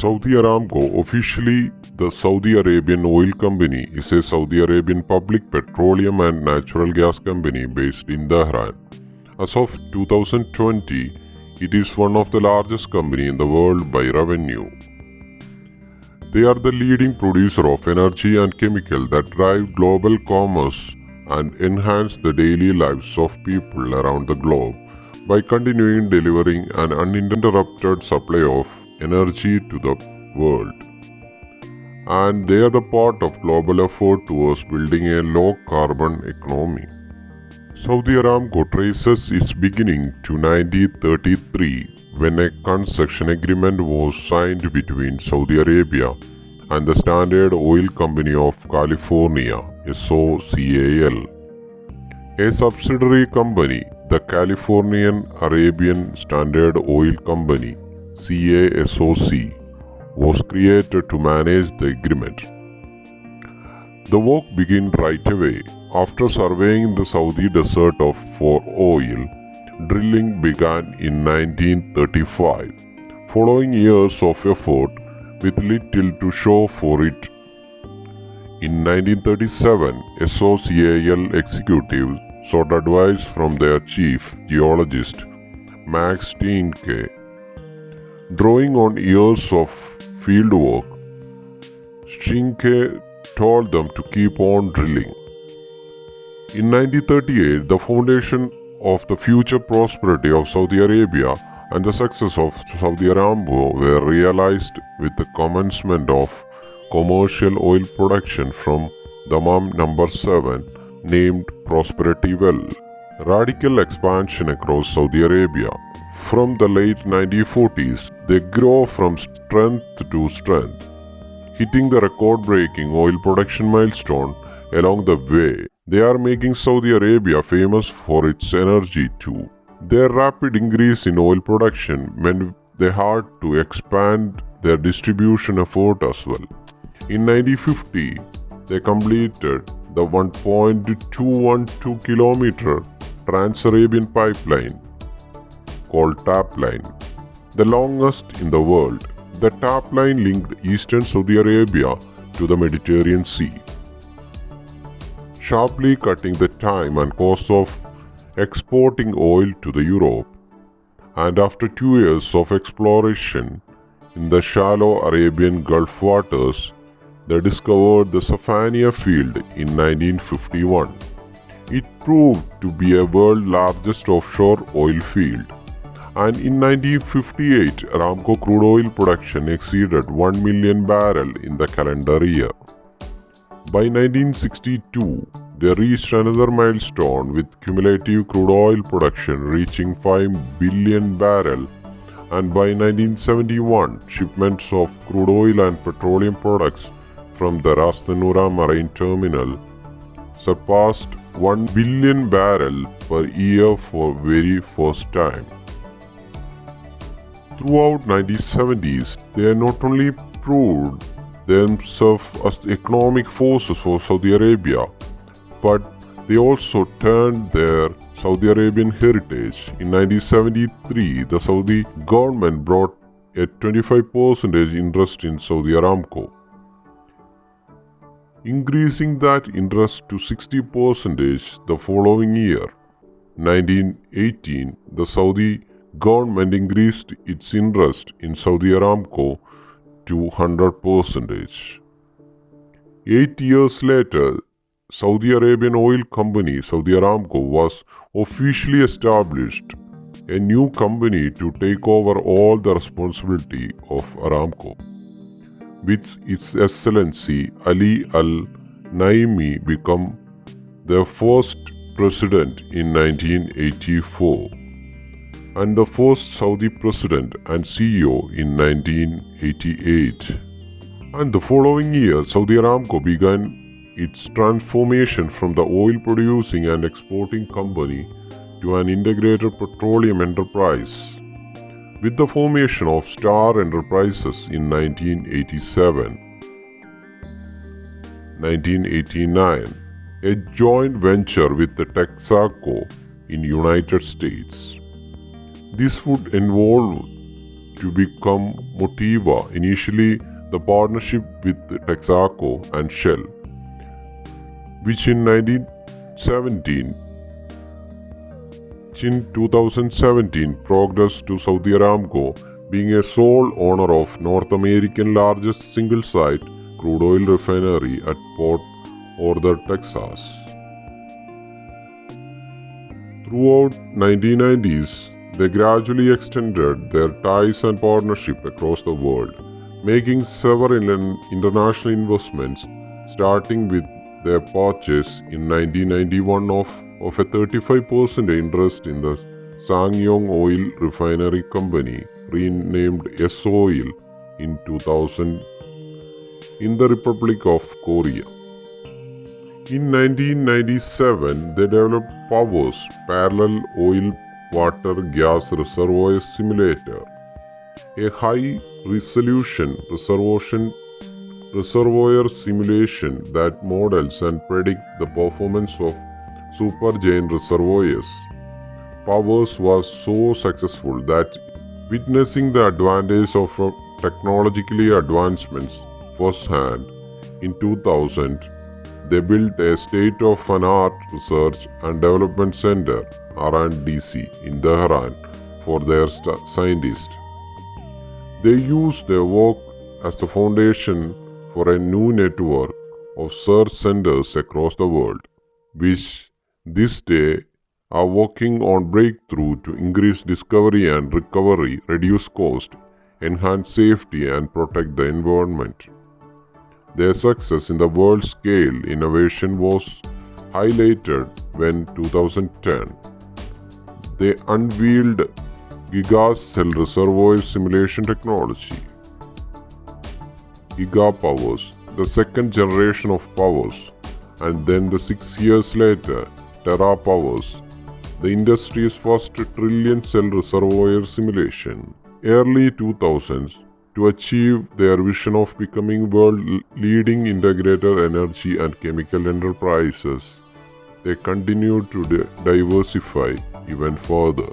Saudi Aramco, officially the Saudi Arabian Oil Company, is a Saudi Arabian public petroleum and natural gas company based in Dhahran. As of 2020, it is one of the largest companies in the world by revenue. They are the leading producer of energy and chemicals that drive global commerce and enhance the daily lives of people around the globe by continuing delivering an uninterrupted supply of energy to the world. And they are the part of global effort towards building a low-carbon economy. Saudi Aramco traces its beginning to 1933 when a concession agreement was signed between Saudi Arabia and the Standard Oil Company of California, SOCAL. A subsidiary company, the Californian Arabian Standard Oil Company, CASOC, was created to manage the agreement. The work began right away. After surveying the Saudi desert for oil, drilling began in 1935. Following years of effort with little to show for it, in 1937, SOCAL executives sought advice from their chief geologist, Max Steenke. Drawing on years of fieldwork, Steenke told them to keep on drilling. In 1938, the foundation of the future prosperity of Saudi Arabia and the success of Saudi Aramco were realized with the commencement of commercial oil production from Dammam No. 7, named Prosperity Well. Radical expansion across Saudi Arabia. From the late 1940s, they grow from strength to strength, hitting the record-breaking oil production milestone along the way. They are making Saudi Arabia famous for its energy too. Their rapid increase in oil production meant they had to expand their distribution effort as well. In 1950, they completed the 1.212 kilometer Trans-Arabian pipeline called TAP line, the longest in the world. The TAP line linked eastern Saudi Arabia to the Mediterranean Sea, sharply cutting the time and cost of exporting oil to the Europe. And after 2 years of exploration in the shallow Arabian Gulf waters, they discovered the Safaniya field in 1951. It proved to be a world's largest offshore oil field. And in 1958, Aramco crude oil production exceeded 1 million barrels in the calendar year. By 1962, they reached another milestone with cumulative crude oil production reaching 5 billion barrels, and by 1971, shipments of crude oil and petroleum products from the Ras Tanura Marine Terminal surpassed 1 billion barrels per year for very first time. Throughout 1970s, they not only proved themselves as economic forces for Saudi Arabia, but they also turned their Saudi Arabian heritage. In 1973, the Saudi government brought a 25% interest in Saudi Aramco, increasing that interest to 60% the following year. 1918, the Saudi government increased its interest in Saudi Aramco to 100%. 8 years later, Saudi Arabian Oil Company, Saudi Aramco, was officially established, a new company to take over all the responsibility of Aramco. With its Excellency Ali Al Naimi become their first president in 1984 and the first Saudi president and CEO in 1988. And the following year, Saudi Aramco began its transformation from the oil-producing and exporting company to an integrated petroleum enterprise, with the formation of Star Enterprises in 1987. 1989, a joint venture with the Texaco in United States. This would involve to become Motiva, initially the partnership with Texaco and Shell, which in 2017 progressed to Saudi Aramco, being a sole owner of North America's largest single-site crude oil refinery at Port Arthur, Texas. Throughout 1990s, they gradually extended their ties and partnership across the world, making several international investments, starting with their purchase in 1991 of a 35% interest in the SsangYong Oil Refinery Company, renamed as-Oil in 2000, in the Republic of Korea. In 1997, they developed POWER's Parallel Oil Water Gas Reservoir Simulator, a high-resolution reservoir simulation that models and predicts the performance of supergiant reservoirs. POWER's was so successful that, witnessing the advantage of technological advancements firsthand, in 2000, they built a state-of-the-art research and development center, R&DC, in Dhahran for their scientists. They used their work as the foundation for a new network of research centers across the world, which this day are working on breakthrough to increase discovery and recovery, reduce cost, enhance safety, and protect the environment. Their success in the world-scale innovation was highlighted when 2010 they unveiled Giga-cell reservoir simulation technology, Giga-Powers, the second generation of Powers, and then 6 years later, Tera-Powers, the industry's first trillion-cell reservoir simulation. Early 2000s, to achieve their vision of becoming world-leading integrated energy and chemical enterprises, they continued to diversify even further.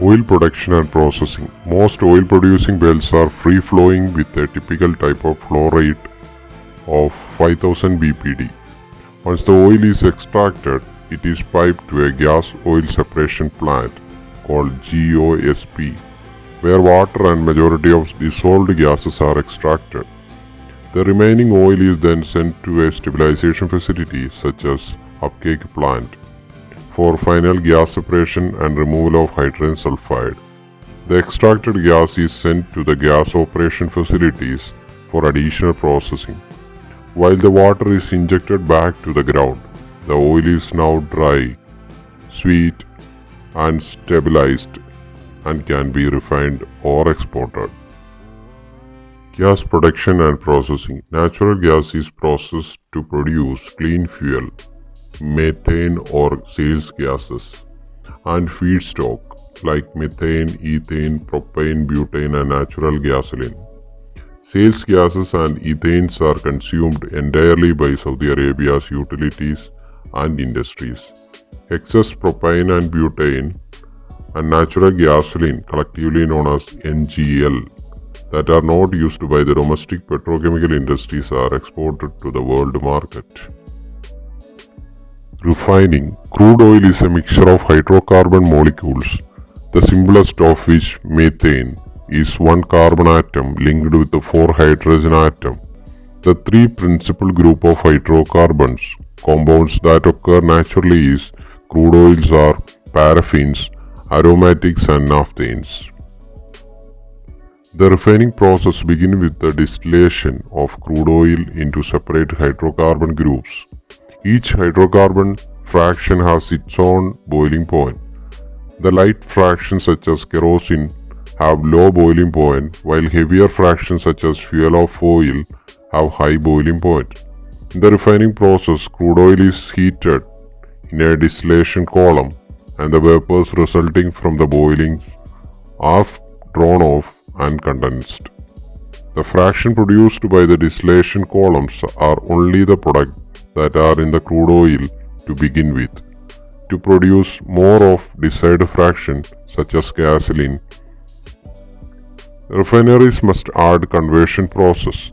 Oil production and processing. Most oil producing wells are free flowing with a typical type of flow rate of 5000 bpd. Once the oil is extracted, it is piped to a gas oil separation plant called GOSP, where water and majority of dissolved gases are extracted. The remaining oil is then sent to a stabilization facility such as uptake plant for final gas separation and removal of hydrogen sulfide. The extracted gas is sent to the gas operation facilities for additional processing. While the water is injected back to the ground, the oil is now dry, sweet, and stabilized and can be refined or exported. Gas production and processing. Natural gas is processed to produce clean fuel, methane or sales gases, and feedstock like methane, ethane, propane, butane, and natural gasoline. Sales gases and ethanes are consumed entirely by Saudi Arabia's utilities and industries. Excess propane and butane and natural gasoline, collectively known as NGL, that are not used by the domestic petrochemical industries are exported to the world market. Refining. Crude oil is a mixture of hydrocarbon molecules, the simplest of which, methane, is one carbon atom linked with the four hydrogen atoms. The three principal group of hydrocarbons compounds that occur naturally is crude oils are paraffins, aromatics, and naphthanes. The refining process begins with the distillation of crude oil into separate hydrocarbon groups. Each hydrocarbon fraction has its own boiling point. The light fractions such as kerosene have low boiling point, while heavier fractions such as fuel of oil have high boiling point. In the refining process, crude oil is heated in a distillation column and the vapors resulting from the boiling are drawn off and condensed. The fraction produced by the distillation columns are only the product that are in the crude oil to begin with. To produce more of desired fraction such as gasoline, refineries must add conversion process.